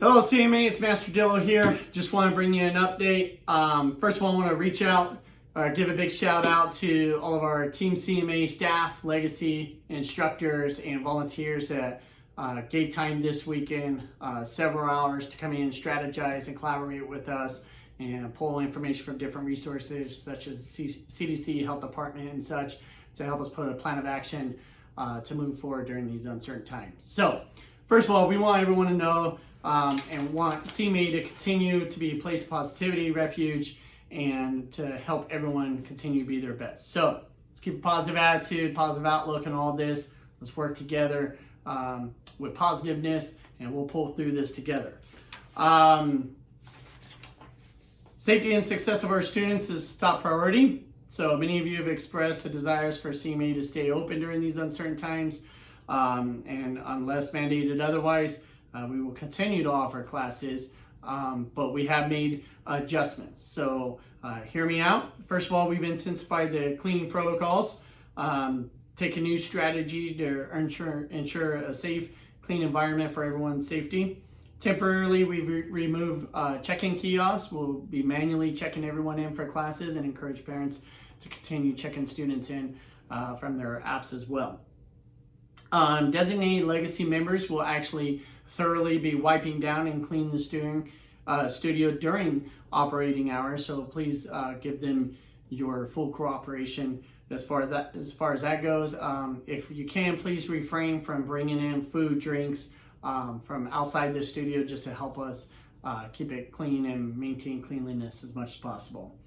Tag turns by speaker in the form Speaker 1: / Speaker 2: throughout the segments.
Speaker 1: Hello CMA, it's Master Dillo here. Just want to bring you an update. First of all, I want to reach out, give a big shout out to all of our Team CMA staff, legacy instructors, and volunteers that gave time this weekend, several hours to come in and strategize and collaborate with us and pull information from different resources such as CDC, Health Department, and such to help us put a plan of action to move forward during these uncertain times. So, first of all, we want everyone to know and want CMA to continue to be a place of positivity, refuge, and to help everyone continue to be their best. So let's keep a positive attitude, positive outlook on all this. Let's work together with positiveness, and we'll pull through this together. Safety and success of our students is top priority. So many of you have expressed a desire for CMA to stay open during these uncertain times, and unless mandated otherwise, we will continue to offer classes, but we have made adjustments. So hear me out. First of all, we've intensified the cleaning protocols, take a new strategy to ensure a safe, clean environment for everyone's safety. Temporarily, we've removed check-in kiosks. We'll be manually checking everyone in for classes and encourage parents to continue checking students in from their apps as well. Designated legacy members will actually thoroughly be wiping down and clean the studio during operating hours. So please give them your full cooperation as far as that goes. If you can, please refrain from bringing in food, drinks from outside the studio just to help us keep it clean and maintain cleanliness as much as possible.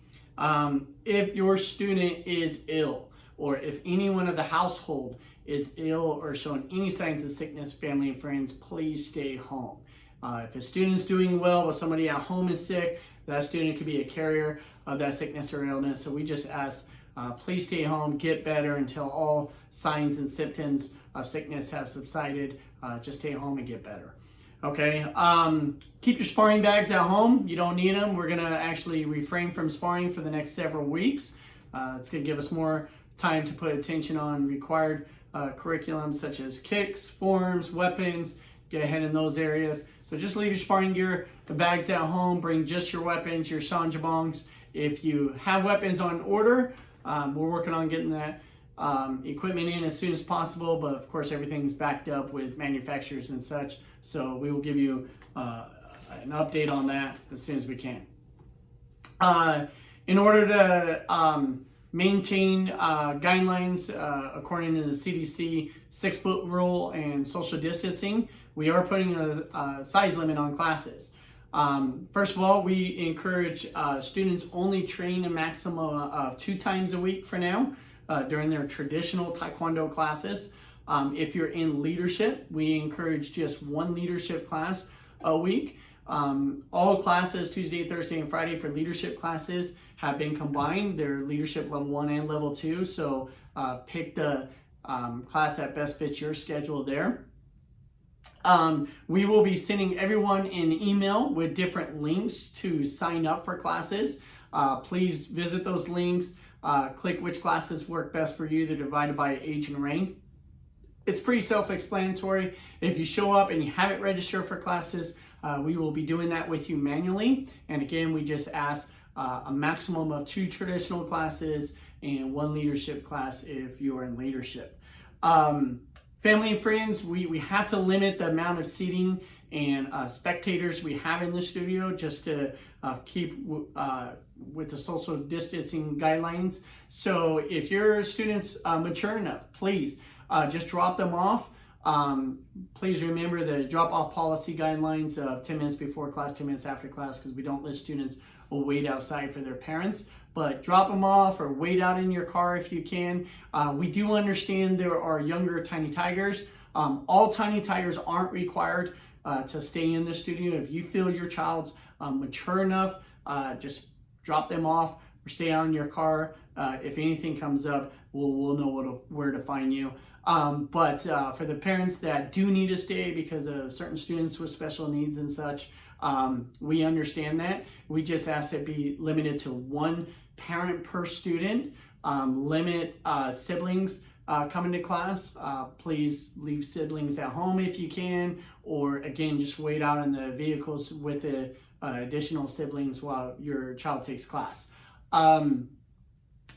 Speaker 1: If your student is ill, or if anyone of the household is ill or showing any signs of sickness, family and friends, please stay home. If a student's doing well but somebody at home is sick, that student could be a carrier of that sickness or illness. So we just ask, please stay home, get better until all signs and symptoms of sickness have subsided. Just stay home and get better. Okay, keep your sparring bags at home. You don't need them. We're gonna actually refrain from sparring for the next several weeks. It's gonna give us more time to put attention on required curriculum such as kicks, forms, weapons, get ahead in those areas. So just leave your sparring gear, the bags at home, bring just your weapons, your sanjabongs. If you have weapons on order, we're working on getting that equipment in as soon as possible, but of course everything's backed up with manufacturers and such, so we will give you an update on that as soon as we can. In order to maintain guidelines according to the CDC 6-foot rule and social distancing, we are putting a size limit on classes. First of all, we encourage students only train a maximum of 2 times a week for now during their traditional Taekwondo classes. If you're in leadership, we encourage just 1 leadership class a week. All classes, Tuesday, Thursday, and Friday for leadership classes have been combined. They're leadership level 1 and level 2. So pick the class that best fits your schedule there. We will be sending everyone an email with different links to sign up for classes. Please visit those links, click which classes work best for you. They're divided by age and rank. It's pretty self-explanatory. If you show up and you haven't registered for classes, we will be doing that with you manually. And again, we just ask a maximum of 2 traditional classes and 1 leadership class if you are in leadership. Family and friends, we have to limit the amount of seating and spectators we have in the studio just to keep with the social distancing guidelines. So if your student's mature enough, please just drop them off. Please remember the drop-off policy guidelines of 10 minutes before class, 10 minutes after class, because we don't let students wait outside for their parents. But drop them off or wait out in your car if you can. We do understand there are younger Tiny Tigers. All Tiny Tigers aren't required to stay in the studio. If you feel your child's mature enough, just drop them off or stay out in your car. If anything comes up, we'll know where to find you. But for the parents that do need to stay because of certain students with special needs and such, we understand that. We just ask it be limited to 1 parent per student. Limit siblings coming to class, please leave siblings at home if you can, or again, just wait out in the vehicles with the additional siblings while your child takes class.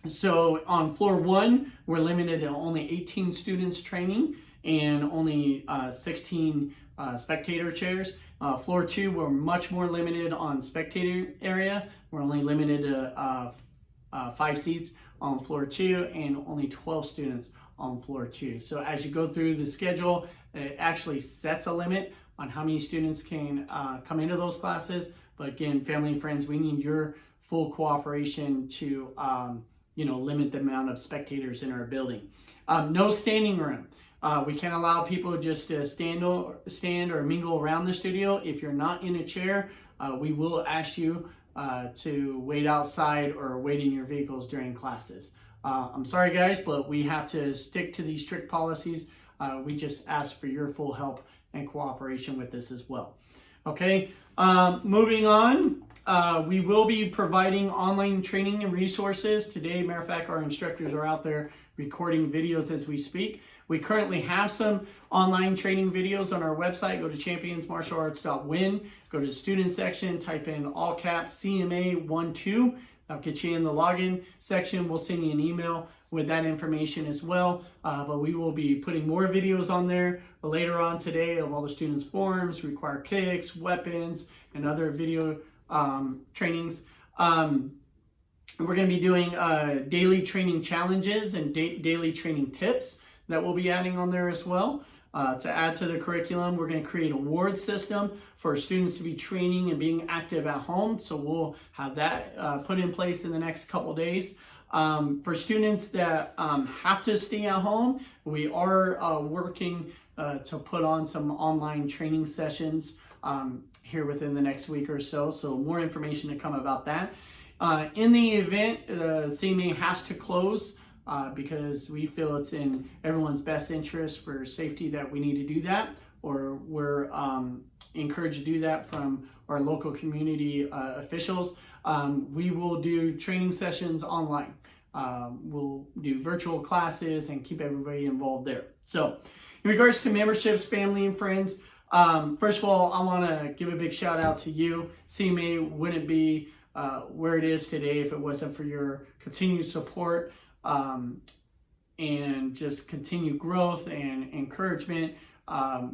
Speaker 1: So on floor 1, we're limited to only 18 students training and only 16 spectator chairs. Floor 2, we're much more limited on spectator area. We're only limited to 5 seats on floor 2 and only 12 students on floor 2. So as you go through the schedule, it actually sets a limit on how many students can come into those classes. But again, family and friends, we need your full cooperation to limit the amount of spectators in our building. No standing room. We can't allow people just to stand or mingle around the studio. If you're not in a chair, we will ask you to wait outside or wait in your vehicles during classes. I'm sorry guys, but we have to stick to these strict policies. We just ask for your full help and cooperation with this as well. Okay, moving on, we will be providing online training and resources today. Matter of fact, our instructors are out there recording videos as we speak. We currently have some online training videos on our website. Go to championsmartialarts.win, go to the student section, type in all caps CMA 12. That'll get you in the login section. We'll send you an email with that information as well. But we will be putting more videos on there later on today of all the students' forms, required kicks, weapons, and other video trainings. We're going to be doing daily training challenges and daily training tips that we'll be adding on there as well. To add to the curriculum, we're going to create a award system for students to be training and being active at home. So we'll have that put in place in the next couple days. For students that have to stay at home, we are working to put on some online training sessions here within the next week or so. So more information to come about that. In the event the CMA has to close, because we feel it's in everyone's best interest for safety that we need to do that, or we're encouraged to do that from our local community officials. We will do training sessions online. We'll do virtual classes and keep everybody involved there. So in regards to memberships, family and friends, first of all, I want to give a big shout out to you. CMA wouldn't be where it is today if it wasn't for your continued support and just continued growth and encouragement.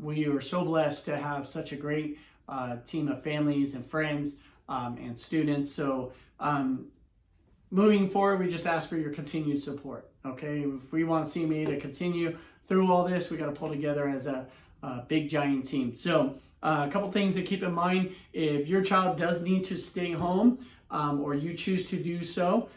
Speaker 1: We are so blessed to have such a great team of families and friends and students. So moving forward, we just ask for your continued support. Okay, if we want CMA to continue through all this, we got to pull together as a big giant team. So a couple things to keep in mind: if your child does need to stay home or you choose to do so,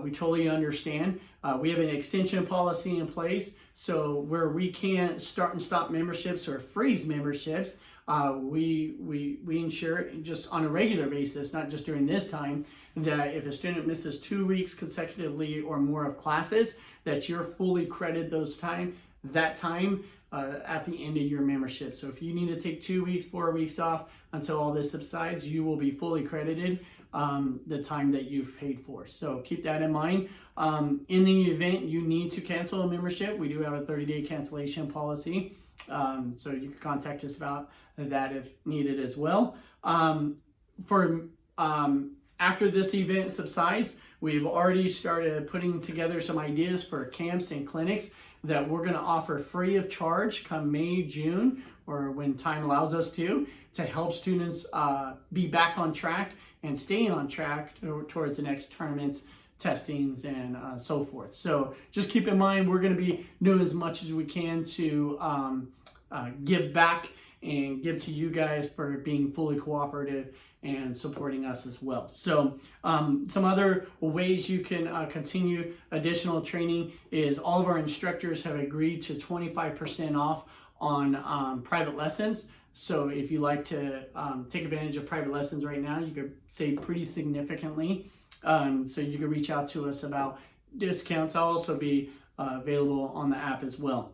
Speaker 1: we totally understand. We have an extension policy in place, so where we can't start and stop memberships or freeze memberships, we ensure just on a regular basis, not just during this time, that if a student misses 2 weeks consecutively or more of classes, that you're fully credited that time at the end of your membership. So if you need to take 2 weeks, 4 weeks off until all this subsides, you will be fully credited the time that you've paid for. So keep that in mind. In the event you need to cancel a membership, we do have a 30-day cancellation policy. So you can contact us about that if needed as well. After this event subsides, we've already started putting together some ideas for camps and clinics that we're going to offer free of charge come May, June, or when time allows us to help students be back on track and stay on track towards the next tournaments, testings, and so forth. So just keep in mind, we're going to be doing as much as we can to give back and give to you guys for being fully cooperative and supporting us as well. So some other ways you can continue additional training is all of our instructors have agreed to 25% off on private lessons. So if you like to take advantage of private lessons right now, you could save pretty significantly. So you can reach out to us about discounts. I'll also be available on the app as well.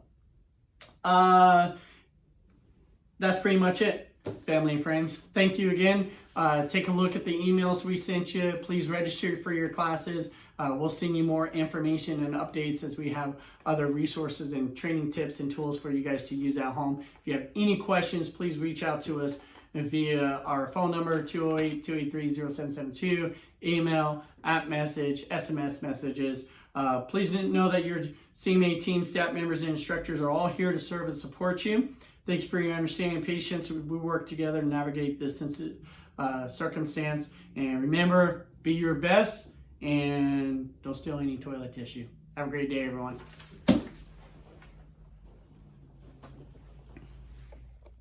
Speaker 1: That's pretty much it, family and friends. Thank you again. Take a look at the emails we sent you. Please register for your classes. We'll send you more information and updates as we have other resources and training tips and tools for you guys to use at home. If you have any questions, please reach out to us via our phone number, 208-283-0772, email, app message, SMS messages. Please know that your CMA team, staff members, and instructors are all here to serve and support you. Thank you for your understanding and patience. We work together to navigate this circumstance. And remember, be your best and don't steal any toilet tissue. Have a great day, everyone.